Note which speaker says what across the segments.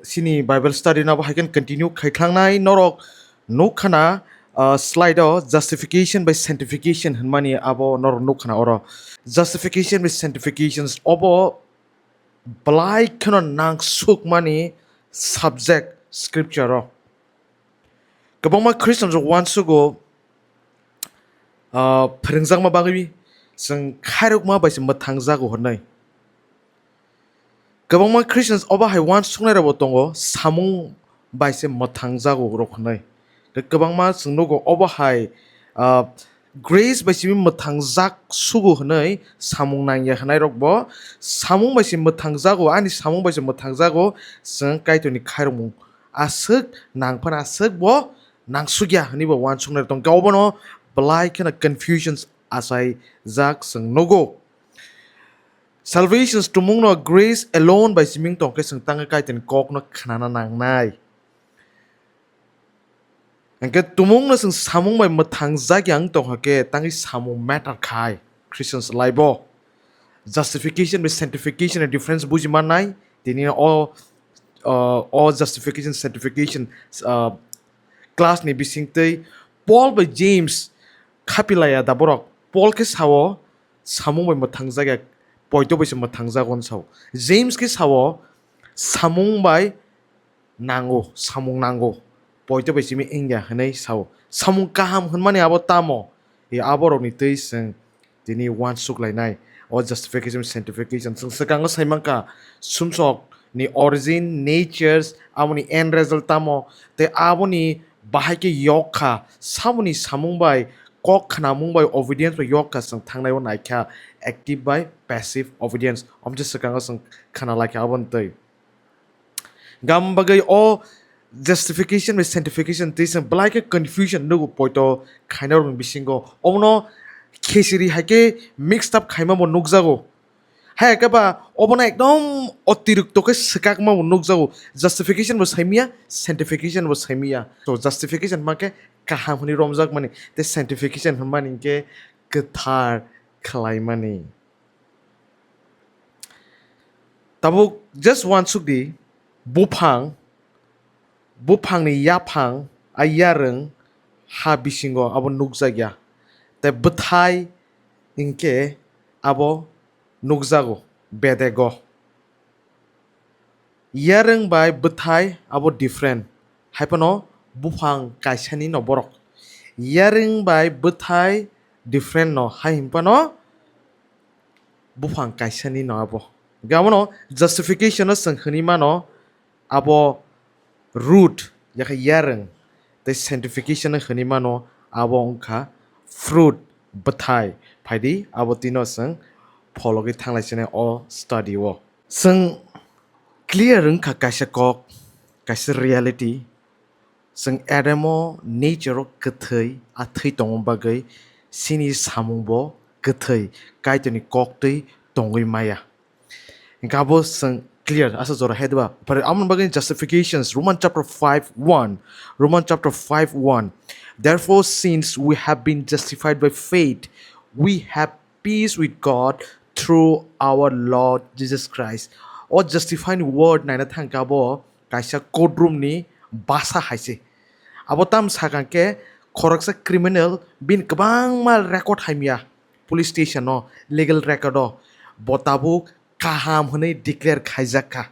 Speaker 1: Sini Bible study na bahai kan continue khaitlangnai norok nukhana slide justification by sanctification hanmani abo norok nukhana oro justification by sanctifications obo balai khana nang suk mani subject scripture ro kabangma Christians wan sugo pharingjang ma bangi जों खायरक मा बायसे मोथां जागौ हरनाय गोबांमा Christians अबाहाय वान सुंनाय रावो दंगो सामुं बायसे मोथां जागौ रखनाय गोबांमा जों नगो अबाहाय grace बायसे मोथां जाग सुगु हनै सामुं नांया हनाय रकबो सामुं बायसे मोथां जागौ आनि सामुं बायसे मोथां जागौ जों कायतोनि खायरमु आसोक नांफान आसोक बो नांसुगिया हनिबो वान सुंनाय दं गावबनो बलाय केना confusions asai zak sung nogo salvation tumung no grace alone by siming tong ke sung tang kai ten kok no khnana nang nai angke tumung no sung samung by mathang zagyang tong ha ke tangi samung matter khai Christians laibo justification with sanctification a difference bujiman nai tini all justification sanctification uh, class ni bising tei Paul by James kapilaya da borok Paul ke sawo samung bai mathang jaga poito bai mathang jagon saw James ke sawo samung bai nango samung nango poito bai simi ingya hanai saw samung kaham hunmani abo tamo e aborok ni tei sing tini one suk lainai or justification sanctification sing sakang saimangka sumsok ni origin natures amoni end result tamo te aboni bahai ke yokha samuni samung bai kok khanamung by obedience by yok ka sang thangnai on naikha active by passive obedience just sakang sang khana like abon tei gam bagai o justification with sanctification this like a confusion no poito khaina rong bisingo ono khesiri hake mixed up khaima mo nukjago hai ka ba obona ekdom otirukto ke sakak ma nukjago justification was saimia sanctification was saimia so justification make kahamni romjak mani the sanctification mani ke kathar khlai mani tabuk just one sukdi bufang ni yapang ayareng ha bisingo abo nukjagya te bthai inke abo nukjago bedego yareng bai bthai abo different haipano bufang kaisani no borok yaring bai bthai different no haimpano bufang kaisani no abo gamono justification no sangkhani mano abo root yaka yareng the sanctification no khani mano abo ongkha fruit bthai phaidi abo tino sang phologi thanglaisene o study wo sang clear rungkha kaisa kok kaisa reality जों एडामो नेचारो गथै आथै दङ बागै सिनि सामुंबो गथै कायतनि कक्तै दङै माया गाबो जों clear asa jora hedwa but amon bagin justifications Roman chapter 5:1 therefore since we have been justified by faith we have peace with God through our Lord Jesus Christ or justifying word naina thangkabo kaisa courtroom ni basa haise abotam sakangke khoraksa criminal bin kabang mal record haimia police station no legal record botabuk kaham hunai declare khaijaka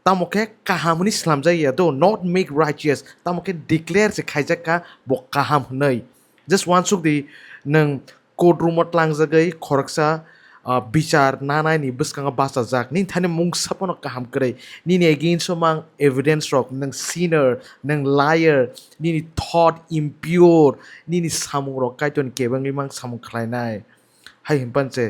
Speaker 1: tamoke kaham huni slamjaya do not make righteous tamoke declare se khaijaka bo kaham hunai just one suk di nang courtroom tlangjagai khoraksa bichar nanai ni buskanga basa jak nin thane mung sapono kaham krai ni ne against somang evidence rock nang sinner nang liar ni thought impure ni samung rock kaiton kebangi mang samung khlainai hai himpanche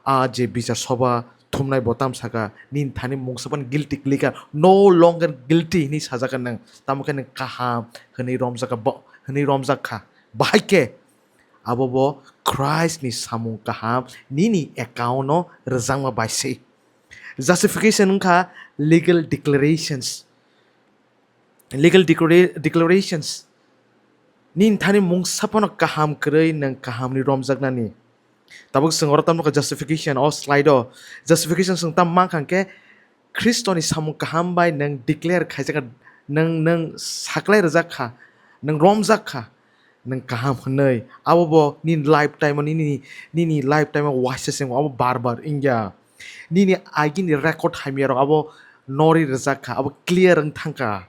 Speaker 1: a je bichar soba thumnai botam saka nin thane mung sapan guilty klika no longer guilty ni sajaka nang tamoke nang kaham hni romjaka bo hni romjaka bahaike abobo Christ ni samung kaham nini account no rezang ma baise justification ka legal declarations nin thani mung sapano kaham krei nang kaham ni romjak nani tabuk singor tam ka justification or slide justification sung tam mang khangke Kristoni samung kahambai nang declare khaijaka nang saklai rajaka nang romjaka nang kaham hanai abo nin lifetime ni lifetime waseseng abo barbar ingya nini agini record haimiaro abo nori rajaka abo clear ang thangka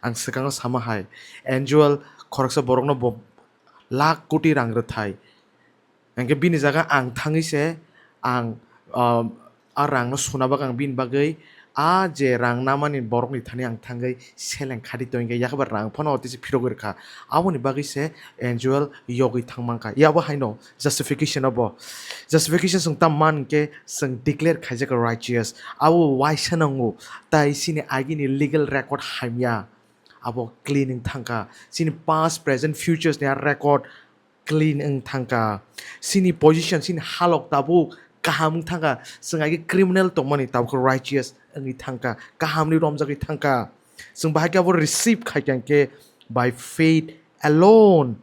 Speaker 1: ang sekango samahai angel khoroksa borokno bo lakh koti rang rethai angke bini jaga ang thangise ang a rang no sunabak ang bin bagai a je rang namani borok ni thani ang thangai seleng khadi to ingke yakaba rang phono otisi phirogir kha aboni bagai se angel yogi thangmangka yabo haino justification abo justification sung tamman ke sung declare khaijaka righteous abo waisanangu tai sini agini legal record haimya abo cleaning thangka sini past present futures ni record clean ang thangka sini position sini halok tabu kaham thangka sengai criminal tongmani tabu righteous ang thangka kaham ni romjaki thangka sung bahagya bo receive khaikangke by faith alone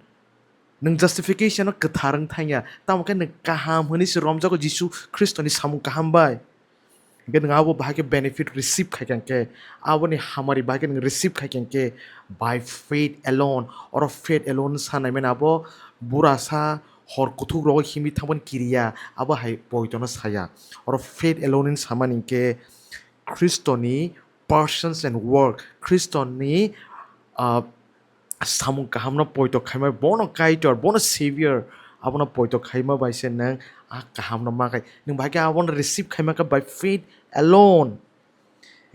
Speaker 1: nang justification no katharang thanya tamka nang kaham honi si romjako jisu christ ni samung kaham bai gen ngabo bahake benefit receive khaikangke aboni hamari bahake nang receive khaikangke by faith alone or faith alone sanai men abo burasa hor kuthuk ro himi thamon kiriya abo hai poitono saya or faith alone in samaninke christoni persons and work christoni samung kahamna poito khaima bono kaitor bono savior abona poito khaima baise nang a kahamna makai nang bhage abona receive khaima ka by faith alone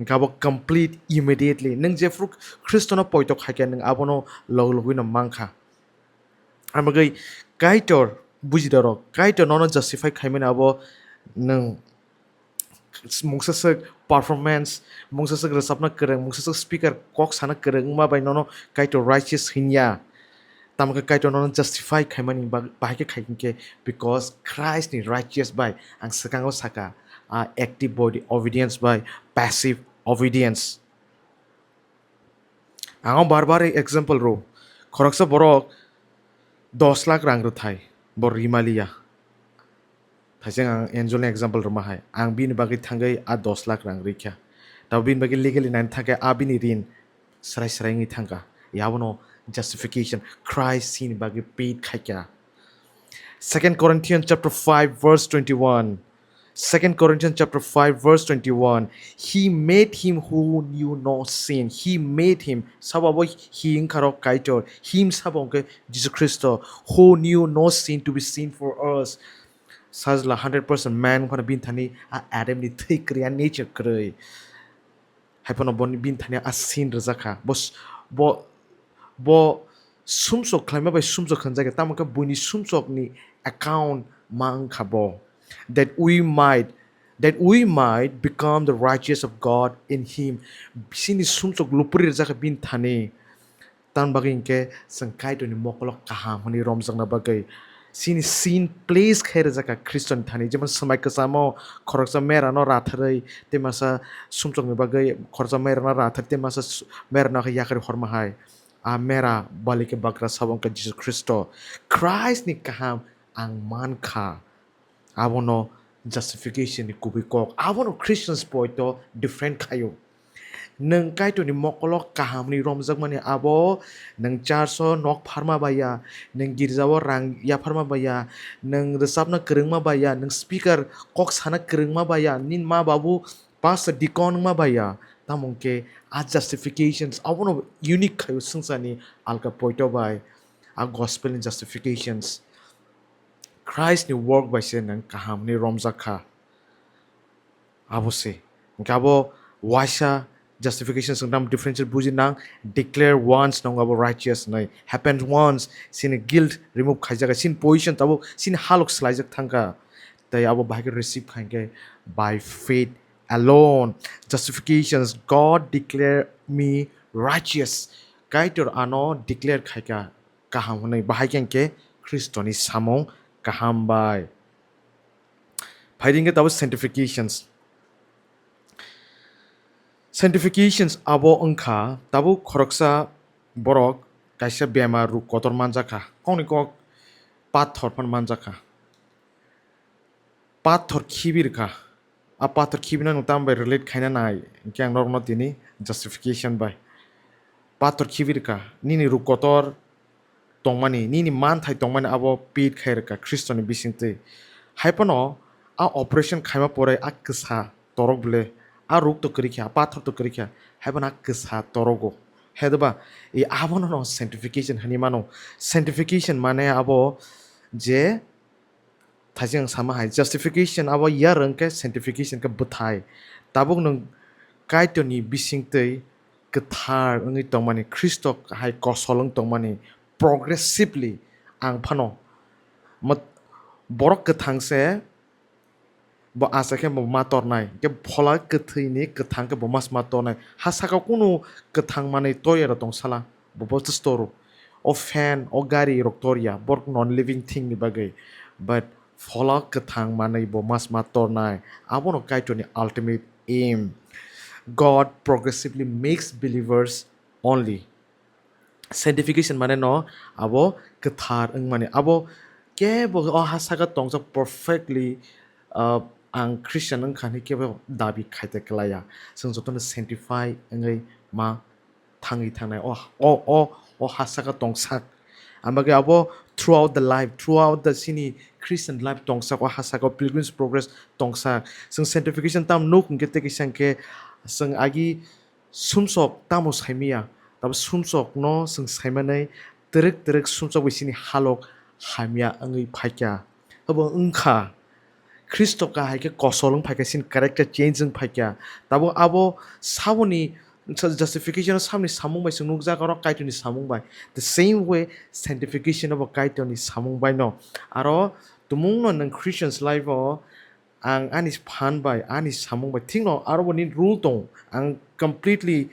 Speaker 1: ngabo complete immediately nang je fru christona poito khaike nang abono logluina mangkha amagai kaitor bujidaro kaitor nono justify khaima abo nang mungsasak performance mungsasak resapna kereng mungsasak speaker kok sana kereng ma bai nono kaito righteous hinya tamka kaito nono justify khaimani bahike khaikingke because Christ ni righteous by ang sakango saka active body obedience by passive obedience ang barbar example ro khoroksa borok 10 lakh rang ro thai bor rimaliya Thajeng ang angel example rumahai ang bin bagi thangai a 10 lakh rang rikya taw bin bagi legally nan thakai a bini rin sarai ngi thangka yabono justification Christ sin bagi paid khaikya 2 Corinthians chapter 5 verse 21 2 Corinthians chapter 5 verse 21 he made him who knew no sin he made him sababo he inkaro kaitor him sabonke Jesus Christ who knew no sin to be sin for us sajla 100% man khona bin thani a adam ni thik kriya nature krei haipono bon bin thani a sin rajaka bo bo sumsok khlaima bai sumsok khanjaga tamaka buni sumsok ni account mang khabo that we might become the righteous of God in him sini sumsok lupuri rajaka bin thani tan bagingke sangkai to ni mokolok kaham honi romjang na bagai sini sin place khair jaka christian thani jeman samai kasamo khoroksa mera no ratharai temasa sumchok ni bagai khoroksa mera no rathar temasa mera no yakari horma hai a mera balike bakra sabong ka Jesus Christo Christ ni kaham ang man kha abono justification ni kubikok abono Christians poito different khayo nang kai to ni mokolok kaham ni romjak mani abo nang charso nok pharma baya nang girjawo rang ya pharma baya nang resapna kerengma baya nang speaker kok sana kerengma baya nin ma babu pastor dikon ma baya tamongke a justifications abono unique khayo sungsani alka poito bai a gospel in justifications Christ ni work by sen nang kaham ni romjaka abose ngabo waisa justification sangdam differential buji nang declare once nang abo righteous nai happened once sin guilt remove khaijaga sin position tabo sin halok slaijak thangka tai abo bahage receive khanke by faith alone justifications God declare me righteous kaitor ano declare khaika kaham nai bahage ke Christoni samong kaham bai phairinge tabo Sanctifications abo angkha tabu khoroksa borok kaisa bema ru kotor manjaka kongni kok pathor pan manjaka pathor khibir kha patar khibina nung tam by relate khaina nai kyang nor no tini justification by patar khibirka nini rukotor tongmani nini man thai tongmani abo pit khairka Christoni bisingte haipano a operation khaima pore a ksa torok ble a ruk to krikya pathor to krikya haipana ksa torogo hedaba e abono no sanctification hanimano sanctification mane abo je thajeng sama hai justification abo yarang ke sanctification ke buthai tabuk nung kaitoni bisingte kethar ngi tongmani Christo hai kosolong tongmani progressively ang phano mat borok kethangse bo asa ke bo mator nai ke phola kethai ni kethang ke bo mas mator nai hasaka kunu kethang mane toyera tong sala bo bo storu o fan o gari roktoria bork non living thing ni bagai but phola kethang mane bo mas mator nai abono kaitoni ultimate aim God progressively makes believers only sanctification mane no abo kethar eng mane abo ke bo o hasaka tongsa perfectly ang Christian ang khani ke bo dabi khaite klaya sung jotone sanctify engai ma thangi thangnai o hasaka tongsak amage abo throughout the life throughout the sini Christian life tongsak o hasaka pilgrim's progress tongsak sung sanctification tam no kung kete kisangke sung agi sumsok tamo saimia tab sumsok no sung saimanai terek sumsok bisini halok hamia angai phaikya abo ungkha Christo ka haike kosolong phaika sin character change jeng phaikya tabo abo saboni justification samni samung bai sung nukja karo kaitoni samung bai the same way sanctification of kaitoni samung bai no aro tumung no nang Christians life o ang anis phan bai anis samung bai thingno aro boni rule tong ang completely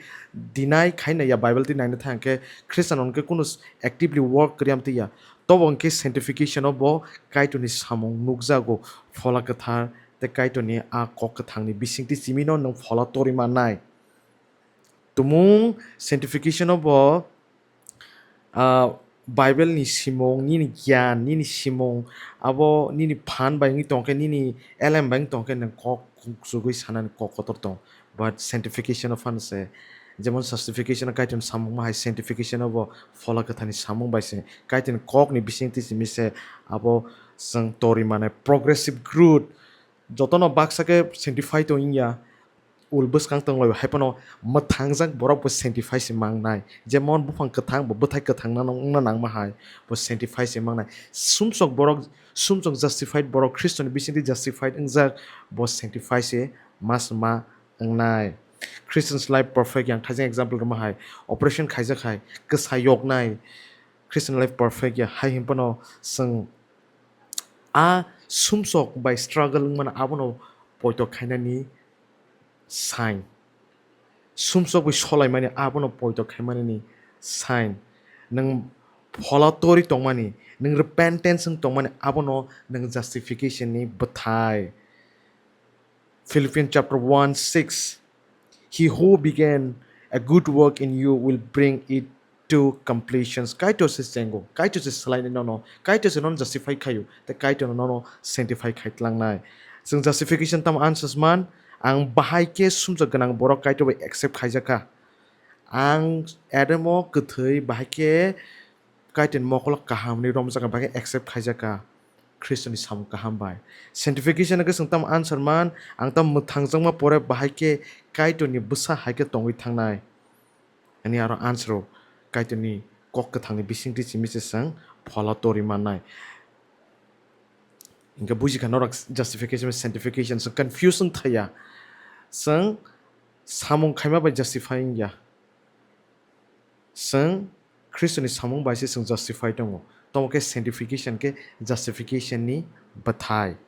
Speaker 1: deny khaina ya bible ti naina thangke Christian onke kunus actively work kriam ti ya tobo onke sanctification of bo kaitoni samung nukjago phola kathar te kaitoni a kok kathangni bisingti chimino nang phola tori manai tumung sanctification of Bible ni simong ni gyan ni simong abo ni phan bang tongke ni elam bang tongke nang kok sugui sanan kok kotor tong but sanctification of fun se যেমন justification kaitin samung ma sanctification abo fola kathani samung baise kaitin kok ni bisingti simise abo sang tori mane progressive growth jotono baksake sanctify to inya ulbus kang tong loy haipano mathangjak borok bo sanctify si mangnai jemon bufang kathang bo buthai kathang na nang ma hai bo sanctify si mangnai sumsok justified borok Christian bisingti justified engjak bo sanctify si masma engnai Christian's life perfect yang thajeng example ma hai operation khaijak hai ksayok nai Christian life perfect ya hai himpano sung a sumsok by struggle man abono poito khainani sign sumsok bi solai mani abono poito khaimani ni sign nang phola tori tongmani nang repentance ng tongmani abono nang justification ni bathai Philippians chapter 1:6 He who began a good work in you will bring it to completion. Kaito se sengo. Kaito se salai no. Kaito se non justify kayo. Te kaito no sanctify kait lang nai. Sung justification tam answers man ang bahay ke sumsa ganang borok kaito ba accept kaijaka. Ang adamo kuthai bahay ke kaiten mokolok kaham ni rom saka bahay accept kaijaka. Christian is sam kaham bai. Sanctification ke sung tam answer man ang tam mutangjang ma pore bahay ke kaito ni busa haike tongwi thangnai ani aro answer kaito ni kok ka thangni bisingti chimise sang phola tori manai inga buji ka norak justification sanctification so confusion thaya sang samung khaima by justifying ya sang Christian is samung by se sang justify tongo tomo ke sanctification ke justification ni bathai